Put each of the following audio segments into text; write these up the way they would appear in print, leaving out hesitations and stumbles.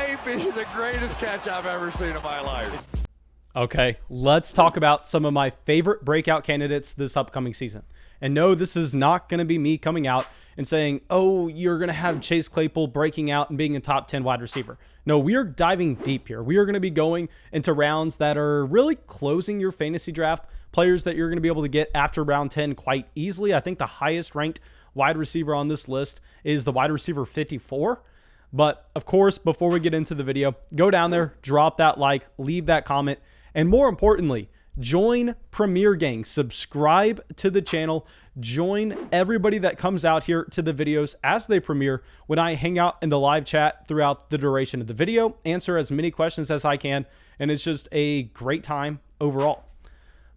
may be the greatest catch I've ever seen in my life. Okay, let's talk about some of my favorite breakout candidates this upcoming season. And no, this is not going to be me coming out and saying, oh, you're going to have Chase Claypool breaking out and being a top 10 wide receiver. No, we are diving deep here. We are going to be going into rounds that are really closing your fantasy draft, players that you're going to be able to get after round 10 quite easily. I think the highest ranked wide receiver on this list is the wide receiver 54. But of course, before we get into the video, go down there, drop that like, leave that comment, and more importantly, join Premier Gang, subscribe to the channel, join everybody that comes out here to the videos as they premiere when I hang out in the live chat throughout the duration of the video, answer as many questions as I can, and it's just a great time overall.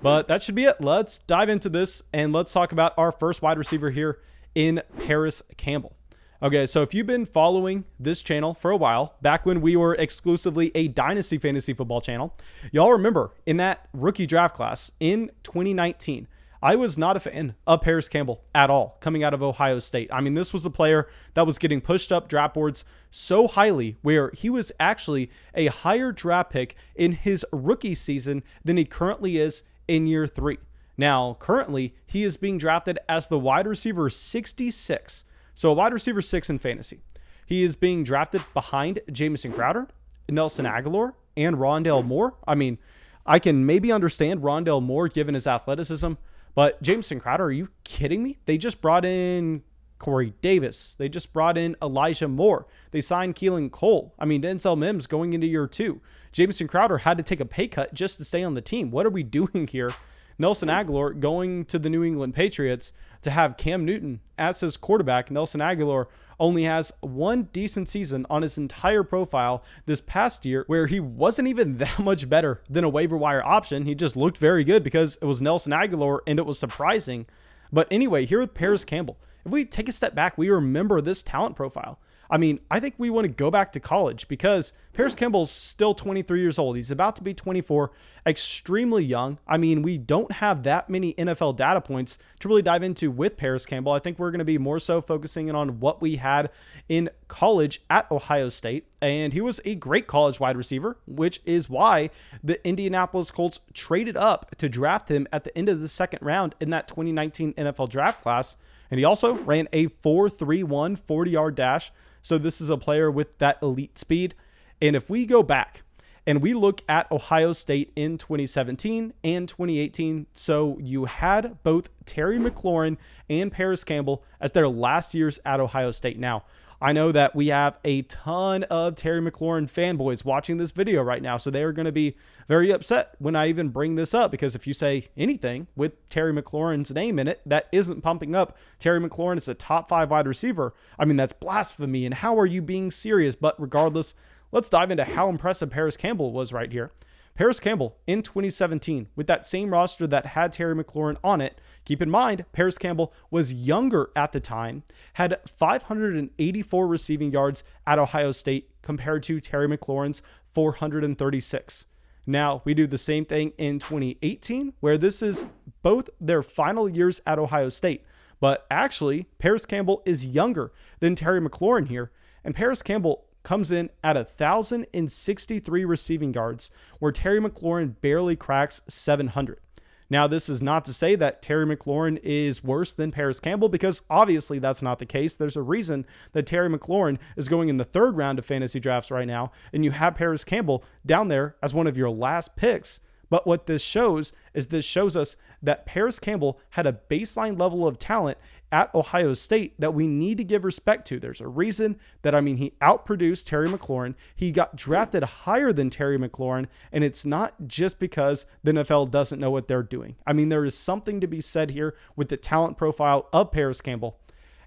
But that should be it. Let's dive into this and let's talk about our first wide receiver here in Parris Campbell. Okay, so if you've been following this channel for a while, back when we were exclusively a Dynasty Fantasy Football channel, y'all remember in that rookie draft class in 2019, I was not a fan of Parris Campbell at all coming out of Ohio State. I mean, this was a player that was getting pushed up draft boards so highly where he was actually a higher draft pick in his rookie season than he currently is in year 3. Now, currently, he is being drafted as the wide receiver 66. So a wide receiver 6 in fantasy. He is being drafted behind Jamison Crowder, Nelson Aguilar, and Rondale Moore. I mean, I can maybe understand Rondale Moore given his athleticism, but Jamison Crowder, are you kidding me? They just brought in Corey Davis. They just brought in Elijah Moore. They signed Keelan Cole. I mean, Denzel Mims going into year 2. Jamison Crowder had to take a pay cut just to stay on the team. What are we doing here? Nelson Aguilar going to the New England Patriots to have Cam Newton as his quarterback. Nelson Aguilar only has one decent season on his entire profile this past year where he wasn't even that much better than a waiver wire option. He just looked very good because it was Nelson Aguilar and it was surprising. But anyway, here with Parris Campbell, if we take a step back, we remember this talent profile. I mean, I think we want to go back to college because Parris Campbell's still 23 years old. He's about to be 24, extremely young. I mean, we don't have that many NFL data points to really dive into with Parris Campbell. I think we're going to be more so focusing in on what we had in college at Ohio State. And he was a great college wide receiver, which is why the Indianapolis Colts traded up to draft him at the end of the second round in that 2019 NFL draft class. And he also ran a 4.31 40-yard dash. So this is a player with that elite speed. And if we go back and we look at Ohio State in 2017 and 2018, so you had both Terry McLaurin and Parris Campbell as their last years at Ohio State. Now, I know that we have a ton of Terry McLaurin fanboys watching this video right now, so they are going to be very upset when I even bring this up, because if you say anything with Terry McLaurin's name in it that isn't pumping up Terry McLaurin as a top 5 wide receiver, I mean, that's blasphemy, and how are you being serious? But regardless, let's dive into how impressive Parris Campbell was right here. Parris Campbell in 2017 with that same roster that had Terry McLaurin on it. Keep in mind, Parris Campbell was younger at the time, had 584 receiving yards at Ohio State compared to Terry McLaurin's 436. Now, we do the same thing in 2018, where this is both their final years at Ohio State. But actually, Parris Campbell is younger than Terry McLaurin here, and Parris Campbell comes in at 1,063 receiving yards, where Terry McLaurin barely cracks 700. Now, this is not to say that Terry McLaurin is worse than Parris Campbell, because obviously that's not the case. There's a reason that Terry McLaurin is going in the 3rd round of fantasy drafts right now, and you have Parris Campbell down there as one of your last picks. But what this shows is this shows us that Parris Campbell had a baseline level of talent at Ohio State that we need to give respect to. There's a reason that, I mean, he outproduced Terry McLaurin. He got drafted higher than Terry McLaurin, and it's not just because the NFL doesn't know what they're doing. I mean, there is something to be said here with the talent profile of Parris Campbell.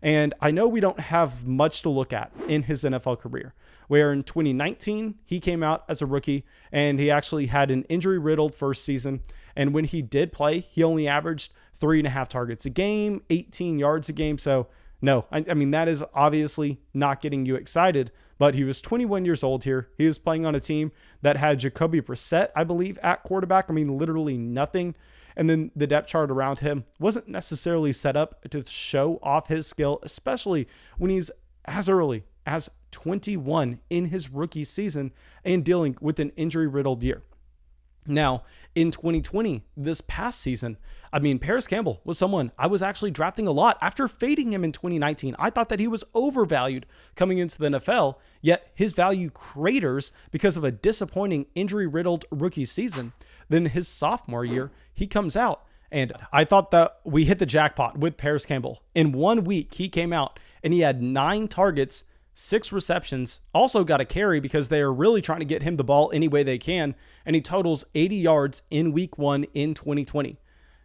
And I know we don't have much to look at in his NFL career, where in 2019, he came out as a rookie and he actually had an injury-riddled first season. And when he did play, he only averaged 3.5 targets a game, 18 yards a game. So no, I mean, that is obviously not getting you excited, but he was 21 years old here. He was playing on a team that had Jacoby Brissett, I believe, at quarterback. I mean, literally nothing. And then the depth chart around him wasn't necessarily set up to show off his skill, especially when he's as early as 21 in his rookie season and dealing with an injury-riddled year. Now, in 2020, this past season, Parris Campbell was someone I was actually drafting a lot after fading him in 2019. I thought that he was overvalued coming into the NFL, yet his value craters because of a disappointing injury-riddled rookie season. Then his sophomore year, he comes out, and I thought that we hit the jackpot with Parris Campbell. In 1 week, he came out and he had 9 targets, 6 receptions, also got a carry because they are really trying to get him the ball any way they can, and he totals 80 yards in week 1 in 2020.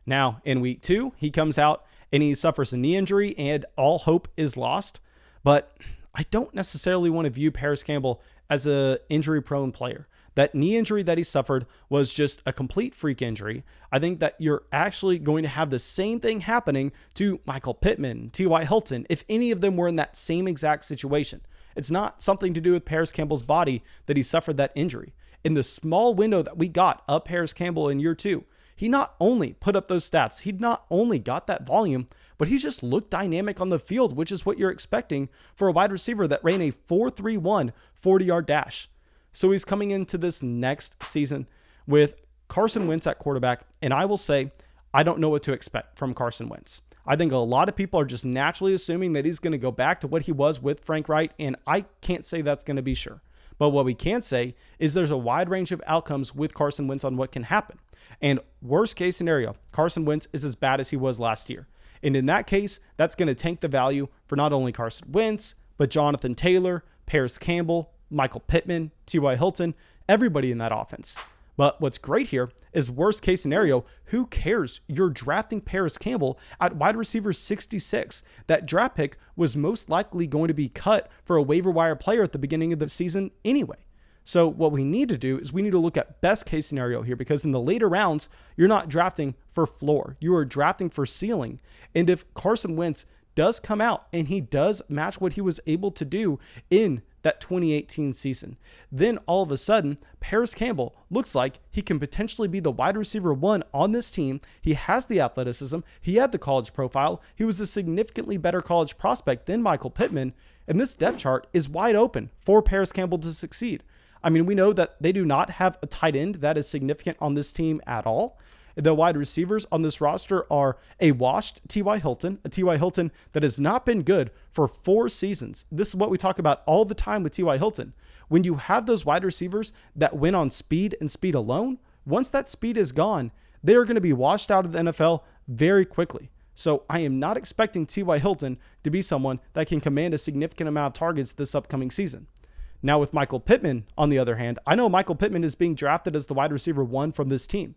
Now, in week 2, he comes out and he suffers a knee injury and all hope is lost. But I don't necessarily want to view Parris Campbell as an injury-prone player. That knee injury that he suffered was just a complete freak injury. I think that you're actually going to have the same thing happening to Mecole Pittman, T.Y. Hilton, if any of them were in that same exact situation. It's not something to do with Parris Campbell's body that he suffered that injury. In the small window that we got of Parris Campbell in year 2, he not only put up those stats, he not only got that volume, but he just looked dynamic on the field, which is what you're expecting for a wide receiver that ran a 4.31 40-yard dash. So he's coming into this next season with Carson Wentz at quarterback, and I will say, I don't know what to expect from Carson Wentz. I think a lot of people are just naturally assuming that he's going to go back to what he was with Frank Reich, and I can't say that's going to be sure. But what we can say is there's a wide range of outcomes with Carson Wentz on what can happen. And worst case scenario, Carson Wentz is as bad as he was last year. And in that case, that's going to tank the value for not only Carson Wentz, but Jonathan Taylor, Parris Campbell, Mecole Pittman, T.Y. Hilton, everybody in that offense. But what's great here is worst case scenario, who cares? You're drafting Parris Campbell at wide receiver 66. That draft pick was most likely going to be cut for a waiver wire player at the beginning of the season anyway. So what we need to do is we need to look at best case scenario here, because in the later rounds, you're not drafting for floor. You are drafting for ceiling. And if Carson Wentz does come out and he does match what he was able to do in that 2018 season, then all of a sudden, Parris Campbell looks like he can potentially be the wide receiver 1 on this team. He has the athleticism. He had the college profile. He was a significantly better college prospect than Mecole Pittman. And this depth chart is wide open for Parris Campbell to succeed. We know that they do not have a tight end that is significant on this team at all. The wide receivers on this roster are a washed T.Y. Hilton, a T.Y. Hilton that has not been good for 4 seasons. This is what we talk about all the time with T.Y. Hilton. When you have those wide receivers that win on speed and speed alone, once that speed is gone, they are going to be washed out of the NFL very quickly. So I am not expecting T.Y. Hilton to be someone that can command a significant amount of targets this upcoming season. Now with Mecole Pittman, on the other hand, I know Mecole Pittman is being drafted as the wide receiver 1 from this team.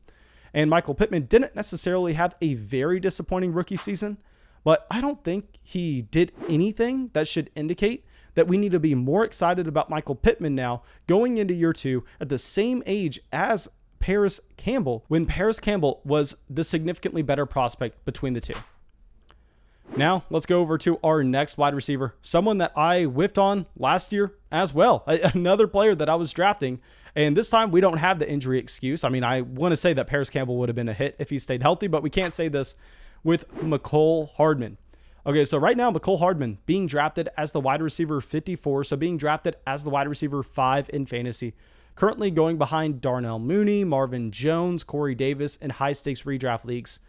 And Mecole Pittman didn't necessarily have a very disappointing rookie season, but I don't think he did anything that should indicate that we need to be more excited about Mecole Pittman now going into year 2 at the same age as Parris Campbell, when Parris Campbell was the significantly better prospect between the two. Now, let's go over to our next wide receiver, someone that I whiffed on last year as well, another player that I was drafting. And this time we don't have the injury excuse. I want to say that Parris Campbell would have been a hit if he stayed healthy, but we can't say this with Mecole Hardman. Okay, so right now, Mecole Hardman being drafted as the wide receiver 54, so being drafted as the wide receiver 5 in fantasy, currently going behind Darnell Mooney, Marvin Jones, Corey Davis in high-stakes redraft leagues.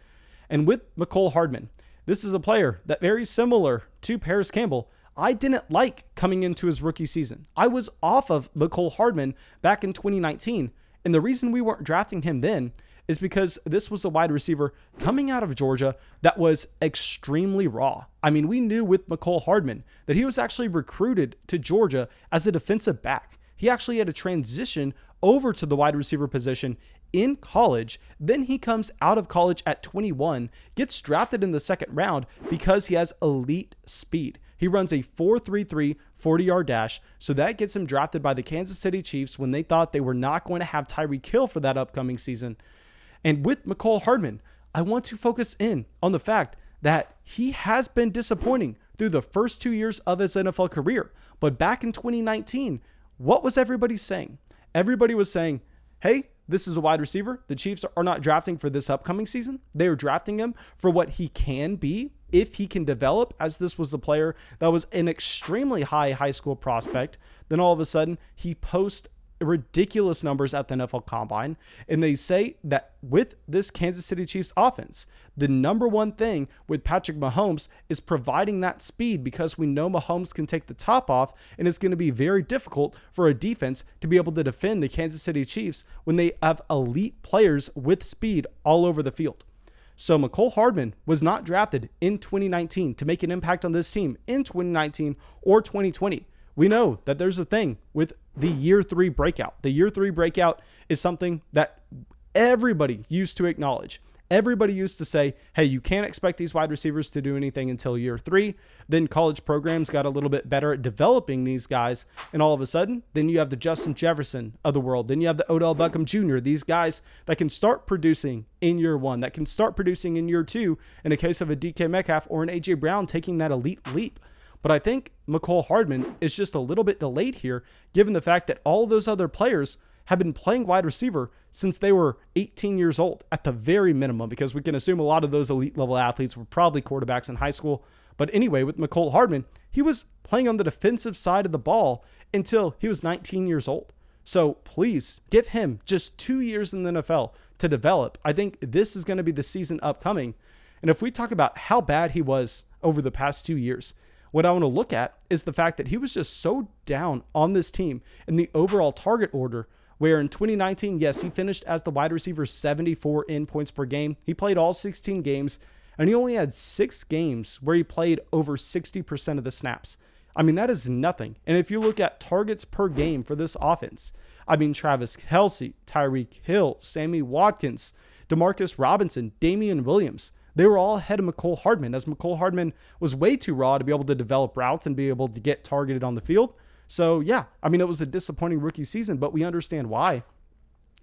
And with Mecole Hardman, this is a player that very similar to Parris Campbell, I didn't like coming into his rookie season. I was off of Mecole Hardman back in 2019. And the reason we weren't drafting him then is because this was a wide receiver coming out of Georgia that was extremely raw. We knew with Mecole Hardman that he was actually recruited to Georgia as a defensive back. He actually had to transition over to the wide receiver position in college. Then he comes out of college at 21, gets drafted in the second round because he has elite speed. He runs a 4.33 40-yard dash, so that gets him drafted by the Kansas City Chiefs when they thought they were not going to have Tyreek Hill for that upcoming season. And with Mecole Hardman, I want to focus in on the fact that he has been disappointing through the first 2 years of his NFL career. But back in 2019, what was everybody saying? Everybody was saying, hey, this is a wide receiver the Chiefs are not drafting for this upcoming season. They are drafting him for what he can be if he can develop, as this was a player that was an extremely high school prospect, then all of a sudden he posts ridiculous numbers at the NFL Combine. And they say that with this Kansas City Chiefs offense, the number one thing with Patrick Mahomes is providing that speed, because we know Mahomes can take the top off, and it's going to be very difficult for a defense to be able to defend the Kansas City Chiefs when they have elite players with speed all over the field. So Mecole Hardman was not drafted in 2019 to make an impact on this team in 2019 or 2020. We know that there's a thing with the year 3 breakout. The year 3 breakout is something that everybody used to acknowledge. Everybody used to say, hey, you can't expect these wide receivers to do anything until year 3. Then college programs got a little bit better at developing these guys. And all of a sudden, then you have the Justin Jefferson of the world. Then you have the Odell Beckham Jr., these guys that can start producing in year 1, that can start producing in year 2, in the case of a DK Metcalf or an A.J. Brown taking that elite leap. But I think Mecole Hardman is just a little bit delayed here, given the fact that all of those other players have been playing wide receiver since they were 18 years old at the very minimum, because we can assume a lot of those elite level athletes were probably quarterbacks in high school. But anyway, with Mecole Hardman, he was playing on the defensive side of the ball until he was 19 years old. So please give him just 2 years in the NFL to develop. I think this is going to be the season upcoming. And if we talk about how bad he was over the past 2 years, what I want to look at is the fact that he was just so down on this team in the overall target order, where in 2019, yes, he finished as the wide receiver 74 in points per game. He played all 16 games, and he only had 6 games where he played over 60% of the snaps. I mean, that is nothing. And if you look at targets per game for this offense, I mean, Travis Kelce, Tyreek Hill, Sammy Watkins, Demarcus Robinson, Damian Williams, they were all ahead of Mecole Hardman, as Mecole Hardman was way too raw to be able to develop routes and be able to get targeted on the field. So yeah, I mean, it was a disappointing rookie season, but we understand why.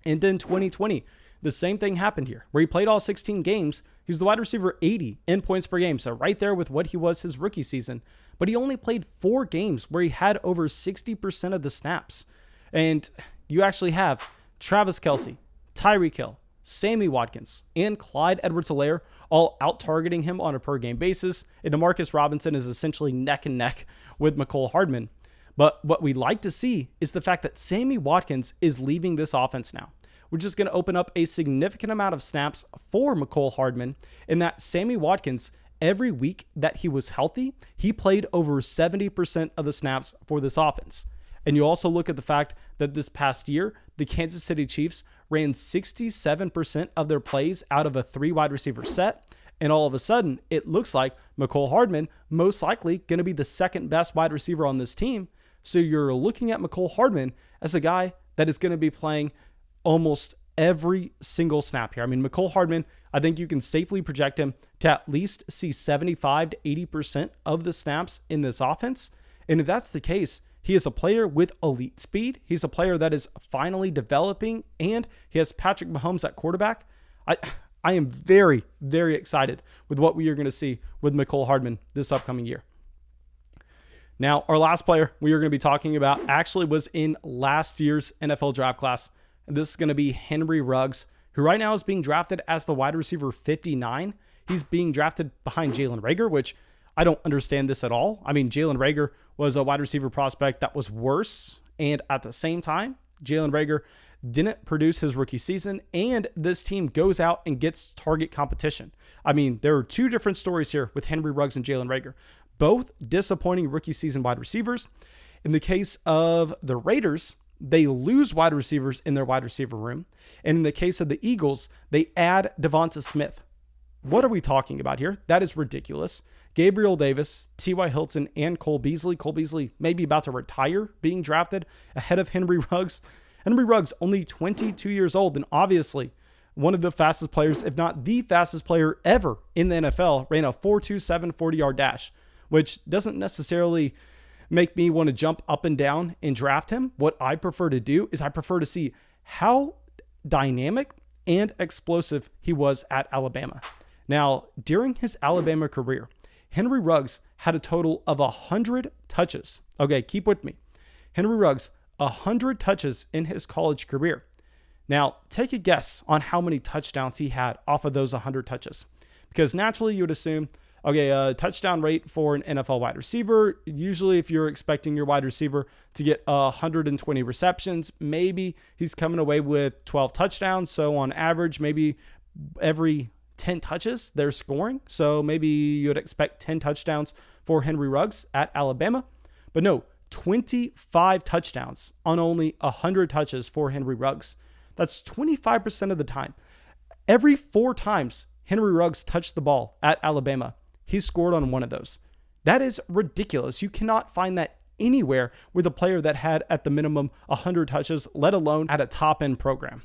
And then 2020, the same thing happened here, where he played all 16 games. He was the wide receiver 80 in points per game, so right there with what he was his rookie season. But he only played 4 games where he had over 60% of the snaps. And you actually have Travis Kelce, Tyreek Hill, Sammy Watkins, and Clyde Edwards-Helaire all out-targeting him on a per-game basis. And Demarcus Robinson is essentially neck and neck with Mecole Hardman. But what we like to see is the fact that Sammy Watkins is leaving this offense now, which is going to open up a significant amount of snaps for Mecole Hardman, in that Sammy Watkins, every week that he was healthy, he played over 70% of the snaps for this offense. And you also look at the fact that this past year, the Kansas City Chiefs ran 67% of their plays out of a 3 wide receiver set. And all of a sudden, it looks like Mecole Hardman most likely going to be the second best wide receiver on this team. So you're looking at Mecole Hardman as a guy that is going to be playing almost every single snap here. I mean, Mecole Hardman, I think you can safely project him to at least see 75 to 80% of the snaps in this offense. And if that's the case, he is a player with elite speed. He's a player that is finally developing, and he has Patrick Mahomes at quarterback. I am very, very excited with what we are going to see with Mecole Hardman this upcoming year. Now, our last player we are going to be talking about actually was in last year's NFL draft class. And this is going to be Henry Ruggs, who right now is being drafted as the wide receiver 59. He's being drafted behind Jalen Reagor, which I don't understand this at all. I mean, Jalen Reagor was a wide receiver prospect that was worse. And at the same time, Jalen Reagor didn't produce his rookie season, and this team goes out and gets target competition. I mean, there are 2 different stories here with Henry Ruggs and Jalen Reagor, both disappointing rookie season wide receivers. In the case of the Raiders, they lose wide receivers in their wide receiver room. And in the case of the Eagles, they add Devonta Smith. What are we talking about here? That is ridiculous. Gabriel Davis, T.Y. Hilton, and Cole Beasley. Cole Beasley may be about to retire, being drafted ahead of Henry Ruggs. Henry Ruggs, only 22 years old, and obviously one of the fastest players, if not the fastest player ever in the NFL, ran a 4.27 40-yard dash, which doesn't necessarily make me want to jump up and down and draft him. What I prefer to do is I prefer to see how dynamic and explosive he was at Alabama. Now, during his Alabama career, Henry Ruggs had a total of 100 touches. Okay, keep with me. Henry Ruggs, 100 touches in his college career. Now, take a guess on how many touchdowns he had off of those 100 touches. Because naturally, you would assume, Okay, touchdown rate for an NFL wide receiver. Usually if you're expecting your wide receiver to get 120 receptions, maybe he's coming away with 12 touchdowns. So on average, maybe every 10 touches they're scoring. So maybe you'd expect 10 touchdowns for Henry Ruggs at Alabama. But no, 25 touchdowns on only 100 touches for Henry Ruggs. That's 25% of the time. Every 4 times Henry Ruggs touched the ball at Alabama, he scored on one of those. That is ridiculous. You cannot find that anywhere with a player that had at the minimum 100 touches, let alone at a top-end program.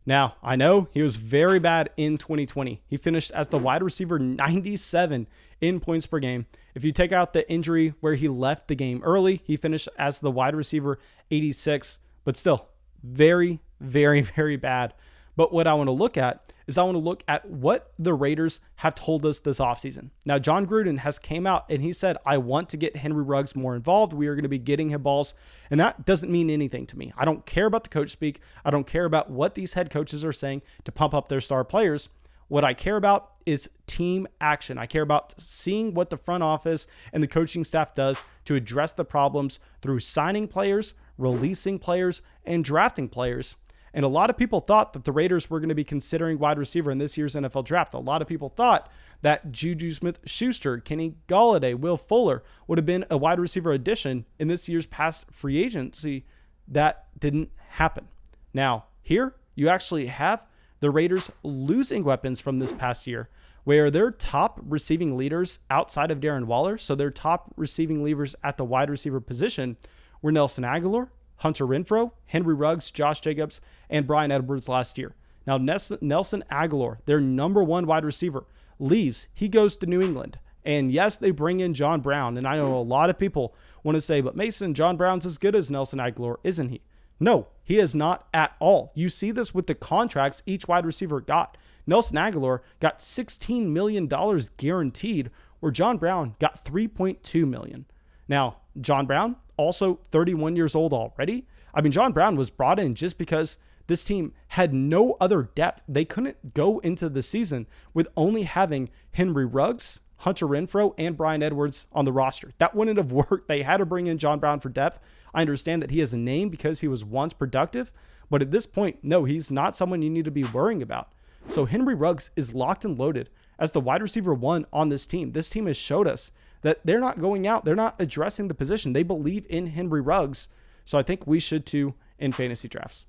Now, I know he was very bad in 2020. He finished as the wide receiver 97 in points per game. If you take out the injury where he left the game early, he finished as the wide receiver 86, but still very, very, very bad. But what I want to look at is what the Raiders have told us this offseason. Now, John Gruden has came out and he said, I want to get Henry Ruggs more involved. We are going to be getting him balls. And that doesn't mean anything to me. I don't care about the coach speak. I don't care about what these head coaches are saying to pump up their star players. What I care about is team action. I care about seeing what the front office and the coaching staff does to address the problems through signing players, releasing players, and drafting players. And a lot of people thought that the Raiders were going to be considering wide receiver in this year's NFL draft. A lot of people thought that Juju Smith-Schuster, Kenny Golladay, Will Fuller would have been a wide receiver addition in this year's past free agency. That didn't happen. Now, here you actually have the Raiders losing weapons from this past year, where their top receiving leaders outside of Darren Waller, so their top receiving leaders at the wide receiver position, were Nelson Agholor, Hunter Renfrow, Henry Ruggs, Josh Jacobs, and Bryan Edwards last year. Now, Nelson Agholor, their number 1 wide receiver, leaves. He goes to New England. And yes, they bring in John Brown. And I know a lot of people want to say, but Mason, John Brown's as good as Nelson Agholor, isn't he? No, he is not at all. You see this with the contracts each wide receiver got. Nelson Agholor got $16 million guaranteed, where John Brown got $3.2 million. Now, John Brown, also 31 years old already. I mean, John Brown was brought in just because this team had no other depth. They couldn't go into the season with only having Henry Ruggs, Hunter Renfrow, and Bryan Edwards on the roster. That wouldn't have worked. They had to bring in John Brown for depth. I understand that he has a name because he was once productive, but at this point, no, he's not someone you need to be worrying about. So Henry Ruggs is locked and loaded as the wide receiver 1 on this team. This team has showed us that they're not going out. They're not addressing the position. They believe in Henry Ruggs. So I think we should too in fantasy drafts.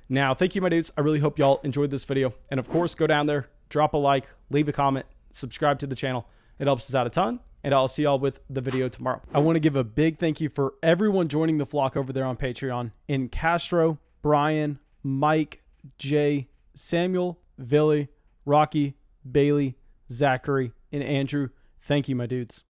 Now, thank you, my dudes. I really hope y'all enjoyed this video. And of course, go down there, drop a like, leave a comment, subscribe to the channel. It helps us out a ton. And I'll see y'all with the video tomorrow. I want to give a big thank you for everyone joining the flock over there on Patreon. In Castro, Brian, Mike, Jay, Samuel, Billy, Rocky, Bailey, Zachary, and Andrew. Thank you, my dudes.